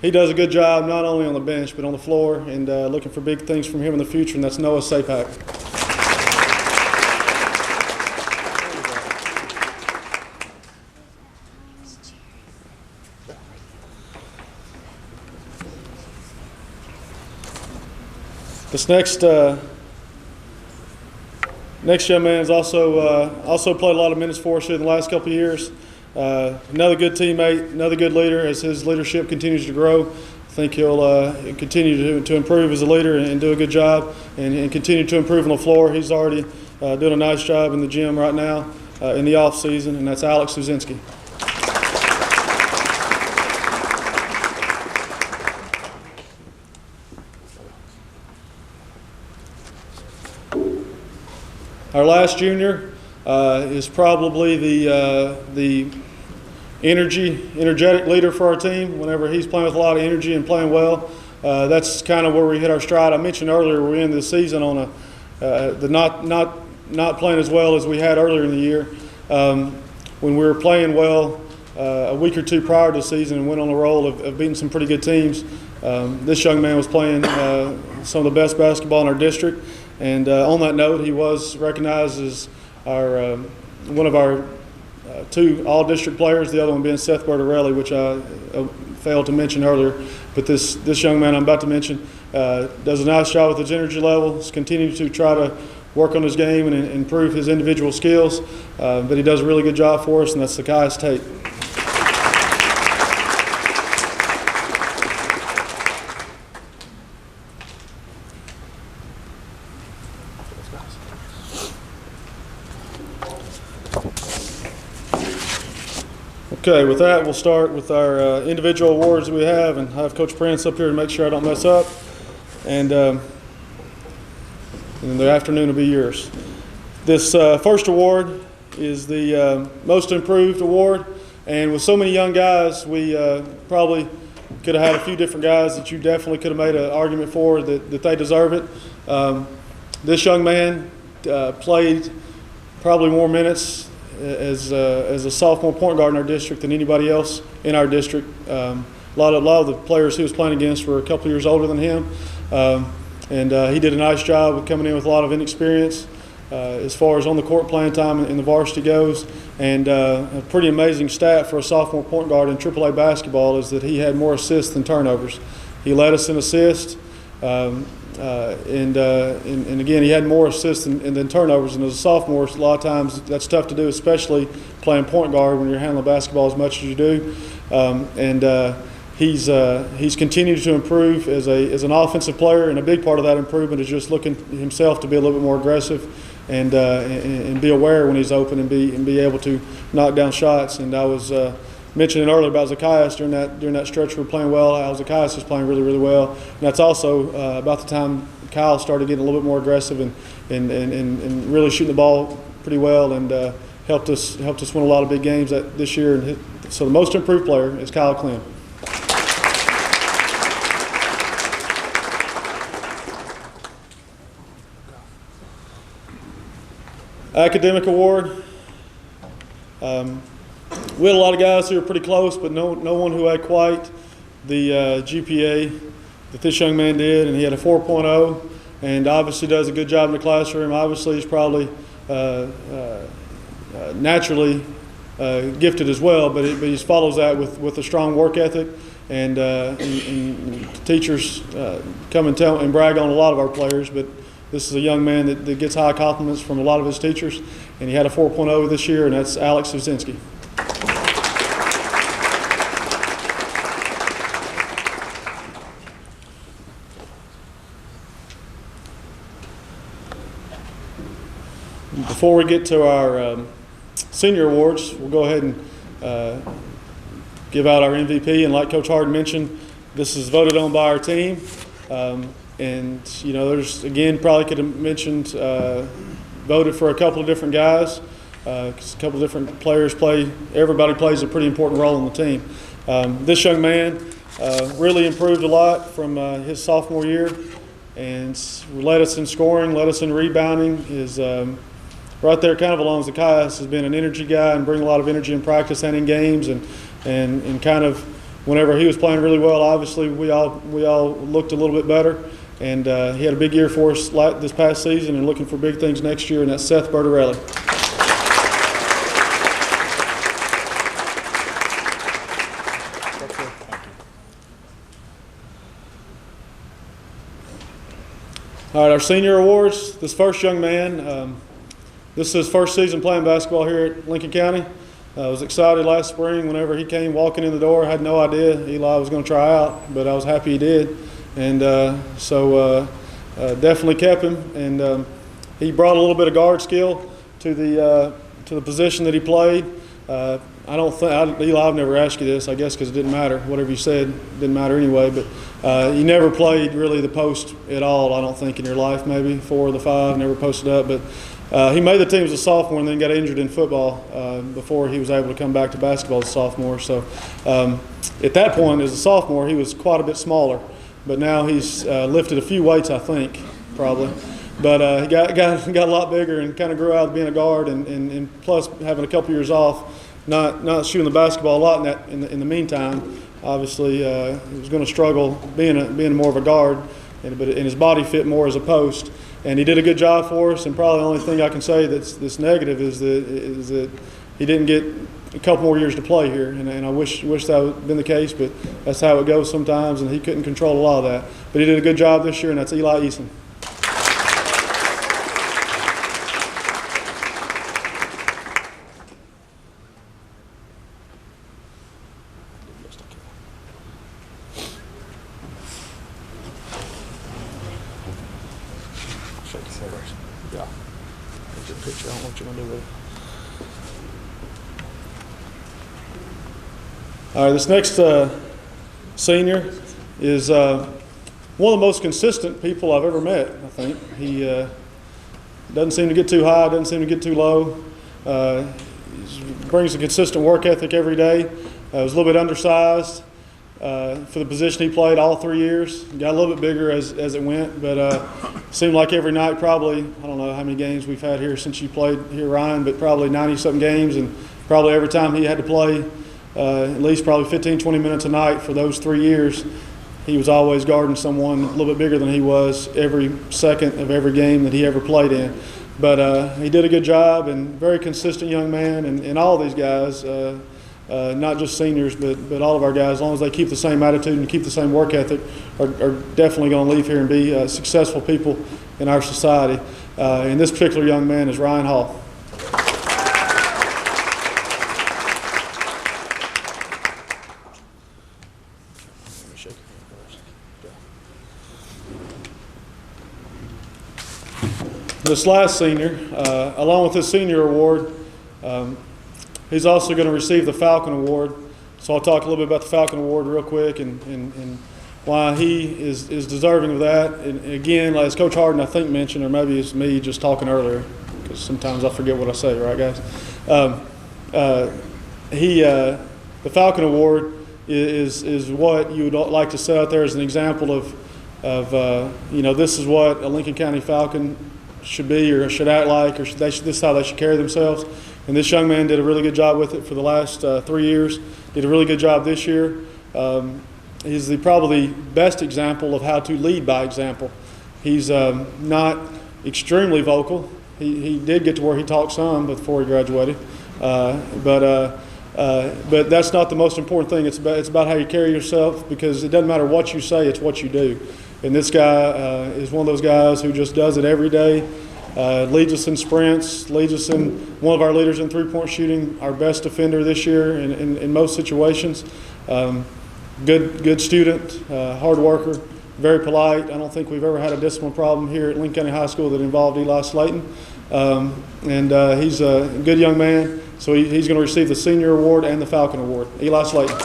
he does a good job not only on the bench but on the floor, and looking for big things from him in the future, and that's Noah Sapak. This next young man has also played a lot of minutes for us here in the last couple of years. Another good teammate, another good leader. As his leadership continues to grow, I think he'll continue to improve as a leader and do a good job and continue to improve on the floor. He's already doing a nice job in the gym right now in the off season, and that's Alex Suzinski. Our last junior is probably the energetic leader for our team. Whenever he's playing with a lot of energy and playing well, that's kind of where we hit our stride. I mentioned earlier we're in the season on not playing as well as we had earlier in the year. When we were playing well a week or two prior to the season and went on a roll of beating some pretty good teams, this young man was playing some of the best basketball in our district. And on that note, he was recognized as one of our two all-district players, the other one being Seth Bertarelli, which I failed to mention earlier. But this young man I'm about to mention does a nice job with his energy level. He's continuing to try to work on his game and improve his individual skills. But he does a really good job for us, and that's Zacchaeus Tate. Okay, with that, we'll start with our individual awards that we have, and have Coach Prince up here to make sure I don't mess up. And then the afternoon will be yours. This first award is the Most Improved Award, and with so many young guys, we probably could have had a few different guys that you definitely could have made an argument for that they deserve it. This young man played probably more minutes as a sophomore point guard in our district than anybody else in our district. A lot of the players he was playing against were a couple years older than him, and he did a nice job of coming in with a lot of inexperience as far as on the court playing time in the varsity goes. And a pretty amazing stat for a sophomore point guard in AAA basketball is that he had more assists than turnovers. He led us in assists. And again, he had more assists than turnovers. And as a sophomore, a lot of times that's tough to do, especially playing point guard when you're handling basketball as much as you do. He's continued to improve as an offensive player, and a big part of that improvement is just looking himself to be a little bit more aggressive and be aware when he's open and be able to knock down shots. And I was mentioning earlier about Zacchaeus during that stretch we were playing well. Zacchaeus was playing really, really well. And that's also about the time Kyle started getting a little bit more aggressive and really shooting the ball pretty well, and helped us win a lot of big games this year. And so the most improved player is Kyle Clem. Academic award. We had a lot of guys who were pretty close, but no one who had quite the GPA that this young man did, and he had a 4.0, and obviously does a good job in the classroom. Obviously, he's probably naturally gifted as well, but he follows that with a strong work ethic, and teachers come and tell and brag on a lot of our players, but this is a young man that gets high compliments from a lot of his teachers, and he had a 4.0 this year, and that's Alex Suzinski. Before we get to our senior awards, we'll go ahead and give out our MVP. And like Coach Harden mentioned, this is voted on by our team. And, you know, there's, again, probably could have mentioned, voted for a couple of different guys, because a couple of different players everybody plays a pretty important role on the team. This young man really improved a lot from his sophomore year, and led us in scoring, led us in rebounding. Is right there kind of along with Zacchaeus, has been an energy guy and bring a lot of energy in practice and in games, and kind of whenever he was playing really well, obviously we all looked a little bit better. And he had a big year for us this past season, and looking for big things next year, and that's Seth Bertarelli. All right, our senior awards. This first young man, this is his first season playing basketball here at Lincoln County. I was excited last spring whenever he came walking in the door. I had no idea Eli was going to try out, but I was happy he did. And so definitely kept him, and he brought a little bit of guard skill to the position that he played. Eli, I've never asked you this, I guess, because it didn't matter. Whatever you said didn't matter anyway. But you never played really the post at all, I don't think, in your life. Maybe 4 of the 5, never posted up. But he made the team as a sophomore and then got injured in football before he was able to come back to basketball as a sophomore. So at that point, as a sophomore, he was quite a bit smaller. But now he's lifted a few weights, I think, probably. But he got a lot bigger and kind of grew out of being a guard, and plus having a couple years off, not shooting the basketball a lot in the meantime. Obviously, he was going to struggle being more of a guard, and his body fit more as a post. And he did a good job for us. And probably the only thing I can say that's negative is that he didn't get a couple more years to play here, and I wish that would have been the case, but that's how it goes sometimes, and he couldn't control a lot of that. But he did a good job this year, and that's Eli Eason. Yeah. Take a picture. I don't know what you're going to do with it. All right, this next senior is one of the most consistent people I've ever met, I think. He doesn't seem to get too high, doesn't seem to get too low. He brings a consistent work ethic every day. Was a little bit undersized, for the position he played all 3 years. Got a little bit bigger as it went, but seemed like every night probably, I don't know how many games we've had here since you played here, Ryan, but probably 90-something games, and probably every time he had to play at least probably 15, 20 minutes a night for those 3 years, he was always guarding someone a little bit bigger than he was every second of every game that he ever played in. But he did a good job, and very consistent young man, and all these guys, not just seniors, but all of our guys, as long as they keep the same attitude and keep the same work ethic, are definitely going to leave here and be successful people in our society. And this particular young man is Ryan Hall. This last senior, along with his senior award, he's also going to receive the Falcon Award. So I'll talk a little bit about the Falcon Award real quick and why he is deserving of that. And again, as Coach Harden I think mentioned, or maybe it's me just talking earlier, because sometimes I forget what I say, right guys? The Falcon Award is what you would like to set out there as an example of this is what a Lincoln County Falcon should be or should act like, or this is how they should carry themselves. And this young man did a really good job with it for the last 3 years. Did a really good job this year. He's probably the best example of how to lead by example. He's not extremely vocal. He did get to where he talked some before he graduated, but that's not the most important thing. It's about how you carry yourself, because it doesn't matter what you say, it's what you do. And this guy is one of those guys who just does it every day. Leads us in sprints, leads us in one of our leaders in three-point shooting, our best defender this year in most situations. Good student, hard worker, very polite. I don't think we've ever had a discipline problem here at Lincoln County High School that involved Eli Slayton. He's a good young man, so he's going to receive the Senior Award and the Falcon Award. Eli Slayton.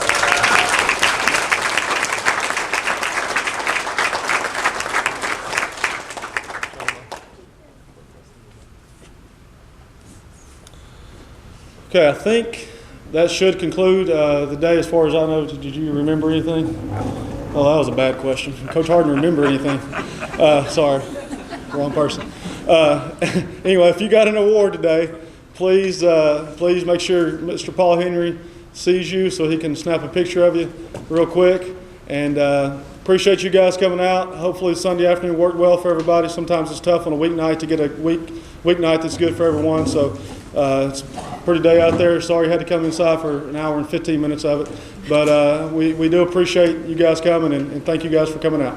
Okay, I think that should conclude the day as far as I know. Did you remember anything? Oh, that was a bad question. Coach Harden, remember anything? Sorry, wrong person. Anyway, if you got an award today, please make sure Mr. Paul Henry sees you so he can snap a picture of you real quick. And appreciate you guys coming out. Hopefully Sunday afternoon worked well for everybody. Sometimes it's tough on a weeknight to get a weeknight that's good for everyone. So it's a pretty day out there. Sorry you had to come inside for an hour and 15 minutes of it. But we do appreciate you guys coming, and thank you guys for coming out.